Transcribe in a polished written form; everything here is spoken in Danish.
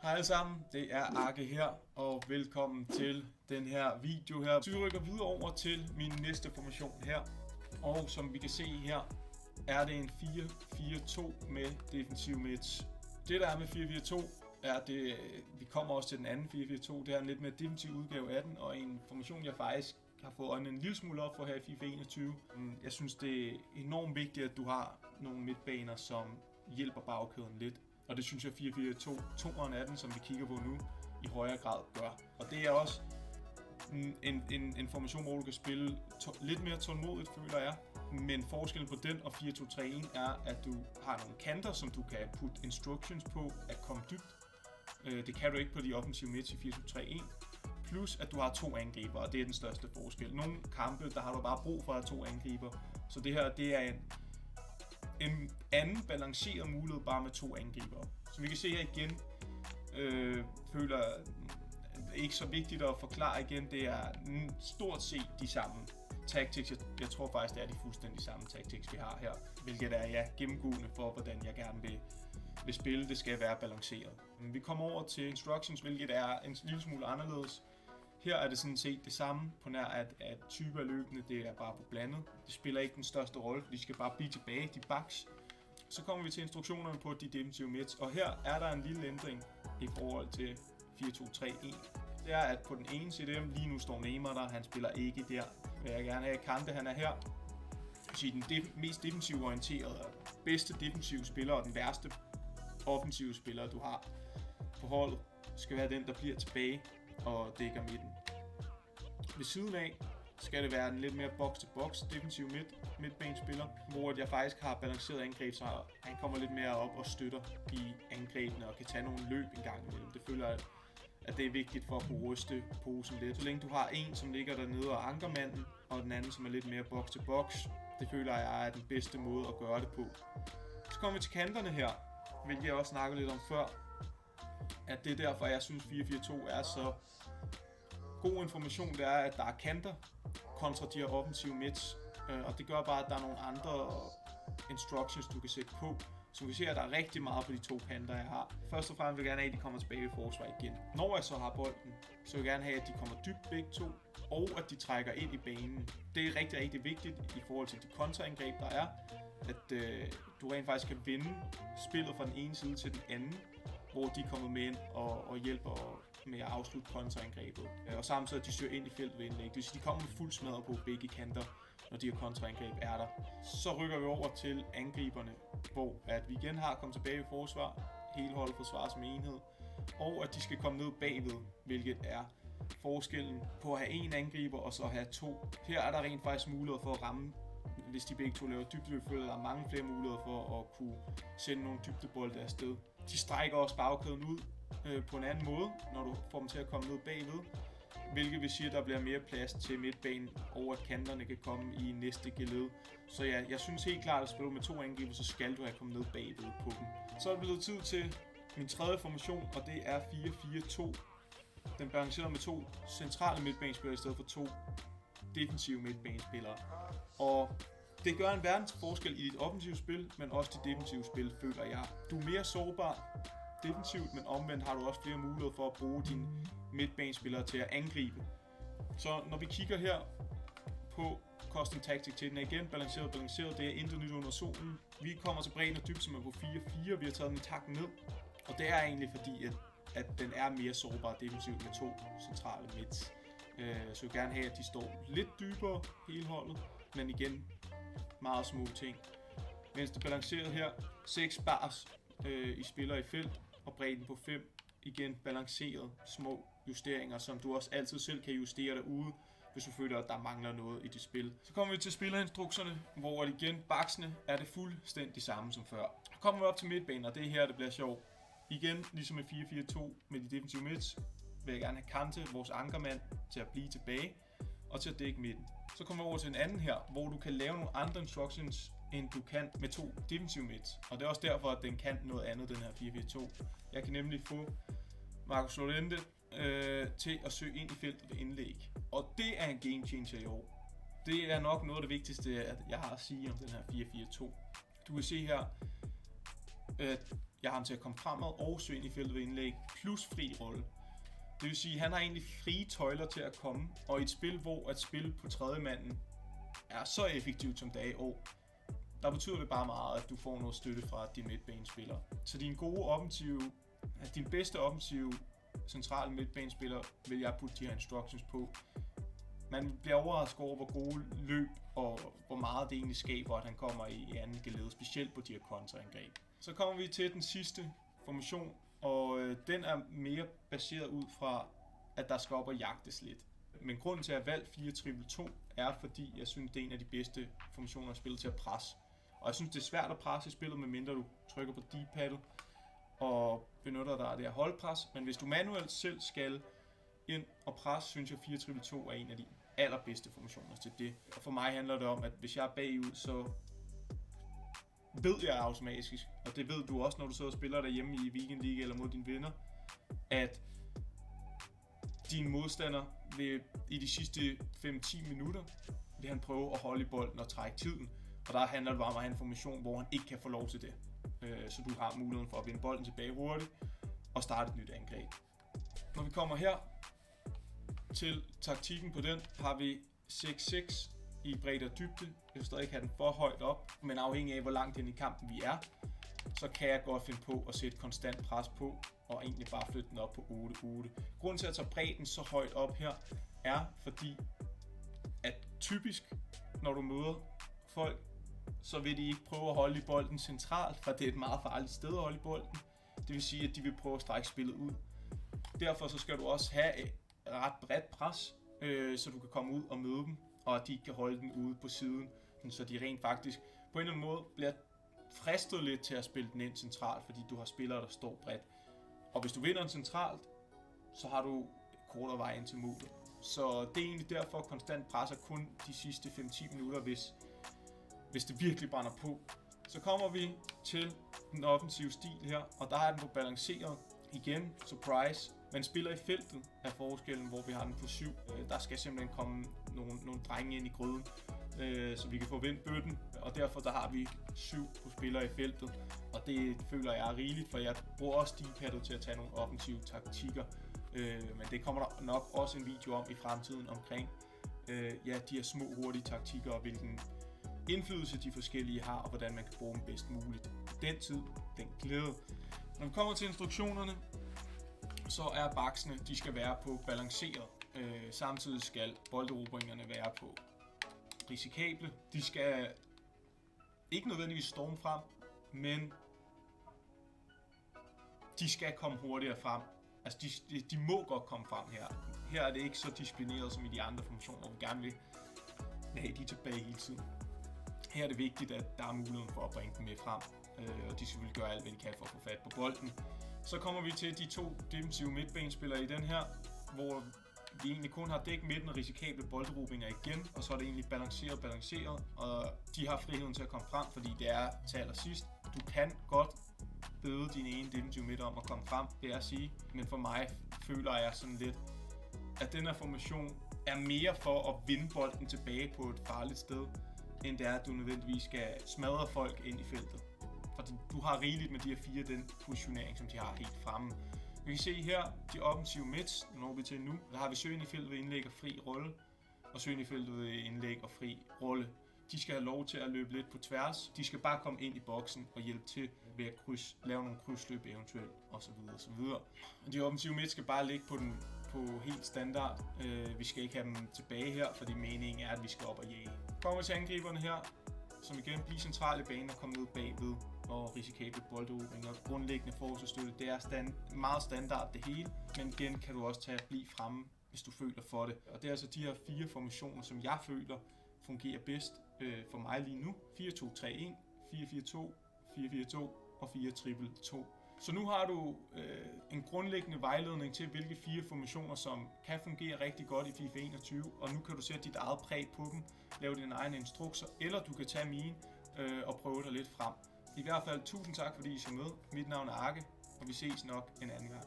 Hej alle sammen, det er Arke her, og velkommen til den her video her. Så vi rykker videre over til min næste formation her, og som vi kan se her, er det en 4-4-2 med defensive mids. Det der er med 4-4-2, er det, vi kommer også til den anden 4-4-2, det er en lidt mere defensiv udgave af den, og en formation jeg faktisk har fået øjnene en lille smule op for her i FIFA 21. Jeg synes det er enormt vigtigt, at du har nogle midtbaner, som hjælper bagkæden lidt. Og det synes jeg 4-4-2'eren af den, som vi kigger på nu, i højere grad gør. Og det er også en formation, hvor du kan spille lidt mere tålmodigt, føler jeg. Men forskellen på den og 4-2-3-1 er, at du har nogle kanter, som du kan putte instructions på at komme dybt. Det kan du ikke på de offensive mids i 4-2-3-1. Plus at du har to angriber, og det er den største forskel. Nogle kampe, der har du bare brug for at have to angriber. Så det her, det er en anden balanceret mulighed bare med to angriber. Så vi kan se her igen, føler ikke så vigtigt at forklare igen, det er stort set de samme tactics. Jeg tror faktisk, det er de fuldstændig samme tactics, vi har her. Hvilket er gennemgående for, hvordan jeg gerne vil spille. Det skal være balanceret. Vi kommer over til instructions, hvilket er en lille smule anderledes. Her er det sådan set det samme, på nær at typer af løbende, det er bare på blandet. Det spiller ikke den største rolle, for de skal bare blive tilbage, de backs. Så kommer vi til instruktionerne på de defensive mids, og her er der en lille ændring i forhold til 4-2-3-1. Det er, at på den ene CDM, lige nu står Neymar der, han spiller ikke der. Vil jeg gerne have Kante, han er her. Så den mest defensive orienterede, bedste defensive spiller og den værste offensive spiller, du har på holdet, skal være den, der bliver tilbage og dækker midten. Ved siden af skal det være en lidt mere box-to-box defensiv midtbanespiller, hvor jeg faktisk har balanceret angreb, så han kommer lidt mere op og støtter i angrebene og kan tage nogle løb en gang imellem. Det føler jeg, at det er vigtigt for at kunne ryste posen lidt. Så længe du har en, som ligger dernede og anker manden, og den anden, som er lidt mere box-to-box, det føler jeg er den bedste måde at gøre det på. Så kommer vi til kanterne her, hvilket jeg også snakkede lidt om før, at det er derfor, jeg synes 4-4-2 er så god information, det er, at der er kanter kontra de her offensive mids, og det gør bare, at der er nogle andre instructions, du kan sætte på. Så vi ser, at der er rigtig meget på de to kanter, jeg har. Først og fremmest vil jeg gerne have, at de kommer tilbage i forsvar igen. Når jeg så har bolden, så vil jeg gerne have, at de kommer dybt begge to, og at de trækker ind i banen. Det er rigtig, rigtig vigtigt i forhold til de kontraangreb, der er, at du rent faktisk kan vinde spillet fra den ene side til den anden, hvor de er kommet med ind og hjælper med at afslutte kontraangrebet. Og samtidig at de søger ind i feltet ved indlæg. Det vil sige, de kommer med fuld smadret på begge kanter, når de her kontraangreb er der. Så rykker vi over til angriberne, hvor at vi igen har kommet tilbage i forsvar, hele holdet forsvarer som enhed, og at de skal komme ned bagved, hvilket er forskellen på at have en angriber og så have to. Her er der rent faktisk mulighed for at ramme, hvis de begge to laver dybdeløb, føler der er mange flere muligheder for at kunne sende nogle dybdebolde afsted. De strækker også bagkæden ud på en anden måde, når du får dem til at komme ned bagved, hvilket vil sige, at der bliver mere plads til midtbanen, og at kanterne kan komme i næste geled. Så ja, jeg synes helt klart, at spille med to angriber, så skal du have kommet ned bagved på dem. Så er det blevet tid til min tredje formation, og det er 4-4-2. Den balancerer med to centrale midtbanespillere i stedet for to defensive midtbanespillere. Og det gør en verdens forskel i dit offensive spil, men også dit defensive spil, føler jeg. Du er mere sårbar defensivt, men omvendt har du også flere muligheder for at bruge dine midtbanespillere til at angribe. Så når vi kigger her på custom tactic til den er igen balanceret, det er intet nyt under solen. Vi kommer til bredden og dybt, som er på 4-4, vi har taget den i takten ned, og det er egentlig fordi, at den er mere sårbar defensivt med to centrale mids. Så jeg vil gerne have, at de står lidt dybere hele holdet, men igen meget små ting. Mens det balanceret her, 6 bars i spiller i felt, og bredden på 5. Igen balanceret små justeringer, som du også altid selv kan justere derude, hvis du føler, at der mangler noget i dit spil. Så kommer vi til spillerinstrukserne, hvor igen baksene er det fuldstændig samme som før. Så kommer vi op til midtbanen, og det er her, det bliver sjovt. Igen, ligesom i 4-4-2 med de defensive mids, vil jeg gerne have Kante, vores ankermand, til at blive tilbage og til at dække midten. Så kommer vi over til en anden her, hvor du kan lave nogle andre instructions, end du kan med to defensive mids. Og det er også derfor, at den kan noget andet, den her 4-4-2. Jeg kan nemlig få Marcos Llorente til at søge ind i feltet ved indlæg. Og det er en game changer i år. Det er nok noget af det vigtigste, at jeg har at sige om den her 4-4-2. Du kan se her, jeg har ham til at komme fremad og søge ind i feltet ved indlæg, plus fri rolle. Det vil sige, at han har egentlig frie tøjler til at komme, og i et spil, hvor at spille på tredjemanden er så effektivt som det er i år, der betyder det bare meget, at du får noget støtte fra din midtbanespiller. Så din bedste offensive centrale midtbanespiller vil jeg putte de her instructions på. Man bliver overrasket over, hvor gode løb og hvor meget det egentlig skaber, at han kommer i anden gelede, specielt på de her kontraangreb. Så kommer vi til den sidste formation, og den er mere baseret ud fra, at der skal op og jagtes lidt. Men grunden til at jeg valgt 4-3-2 er, fordi jeg synes, det er en af de bedste formationer at spille til at presse. Og jeg synes, det er svært at presse i spillet, medmindre du trykker på D-paddet og benytter dig af det her holdpres. Men hvis du manuelt selv skal ind og presse, synes jeg 4-3-2 er en af de allerbedste formationer til det. Og for mig handler det om, at hvis jeg er bagud, så ved jeg automatisk, og det ved du også, når du sidder og spiller derhjemme i Weekend League eller mod dine venner, at din modstander vil i de sidste 5-10 minutter vil han prøve at holde i bolden og trække tiden. Og der handler det bare om at have en formation, hvor han ikke kan få lov til det. Så du har muligheden for at vinde bolden tilbage hurtigt og starte et nyt angreb. Når vi kommer her til taktikken på den, har vi 6-6 i bredde og dybde. Jeg vil stadig have den for højt op, men afhængig af hvor langt ind i kampen vi er, så kan jeg godt finde på at sætte konstant pres på og egentlig bare flytte den op på 8-8. Grunden til at tage bredden så højt op her er fordi, at typisk når du møder folk, så vil de ikke prøve at holde i bolden centralt, for det er et meget farligt sted at holde i bolden. Det vil sige, at de vil prøve at strække spillet ud. Derfor så skal du også have et ret bredt pres, så du kan komme ud og møde dem, og at de kan holde den ude på siden, så de rent faktisk på en eller anden måde bliver fristet lidt til at spille den ind centralt, fordi du har spillere, der står bredt. Og hvis du vinder den centralt, så har du kortere vej ind til målet. Så det er egentlig derfor, at konstant presser kun de sidste 5-10 minutter, hvis det virkelig brænder på. Så kommer vi til den offensive stil her, og der er den på balanceret. Igen, surprise. Man spiller i feltet af forskellen, hvor vi har den på 7. Der skal simpelthen komme nogle drenge ind i gryden, så vi kan få vendt bøtten. Og derfor der har vi 7 på spillere i feltet. Og det føler jeg er rigeligt, for jeg bruger også D-paddet til at tage nogle offensive taktikker. Men det kommer der nok også en video om i fremtiden omkring de her små hurtige taktikker og hvilken indflydelse de forskellige har, og hvordan man kan bruge dem bedst muligt. Den tid, den glæde. Når vi kommer til instruktionerne, så er baksene, de skal være på balanceret. Samtidig skal bolderobringerne være på risikable. De skal ikke nødvendigvis storme frem, men de skal komme hurtigere frem. Altså de må godt komme frem her. Her er det ikke så disciplineret som i de andre formationer, hvor vi gerne vil have de tilbage hele tiden. Her er det vigtigt, at der er muligheden for at bringe dem med frem, og de skal selvfølgelig gøre alt, hvad de kan for at få fat på bolden. Så kommer vi til de 2 defensive midtbanespillere i den her, hvor vi egentlig kun har dækket midten og risikable bolderobringer igen, og så er det egentlig balanceret, og de har friheden til at komme frem, fordi det er til allersidst. Du kan godt bøde din ene defensive midt om at komme frem, det er at sige, men for mig føler jeg sådan lidt, at den her formation er mere for at vinde bolden tilbage på et farligt sted, end det er, at du nødvendigvis skal smadre folk ind i feltet. Fordi du har rigeligt med de her 4, den positionering, som de har helt fremme. Vi kan se her, de offensive mids, når vi til nu, der har vi søgen i feltet ved indlæg og fri rolle, og søgen i feltet ved indlæg og fri rolle. De skal have lov til at løbe lidt på tværs. De skal bare komme ind i boksen og hjælpe til ved at lave nogle krydsløb eventuelt, osv. osv. De offensive mids skal bare ligge på helt standard. Vi skal ikke have dem tilbage her, fordi meningen er, at vi skal op og jage. Kommer til angriberne her, som igen bliver centrale i banen og kommer ned bagved og risikable bolderobringer. Grundlæggende forsvarsstøtte, det er meget standard det hele, men igen kan du også tage at blive fremme, hvis du føler for det. Og det er altså de her 4 formationer, som jeg føler fungerer bedst for mig lige nu. 4-2-3-1, 4-4-2, 4-4-2 og 4-3-2. Så nu har du en grundlæggende vejledning til, hvilke 4 formationer, som kan fungere rigtig godt i FIFA 21, og nu kan du sætte dit eget præg på dem, lave dine egne instrukser, eller du kan tage mine og prøve dig lidt frem. I hvert fald tusind tak, fordi I så med. Mit navn er Arke, og vi ses nok en anden gang.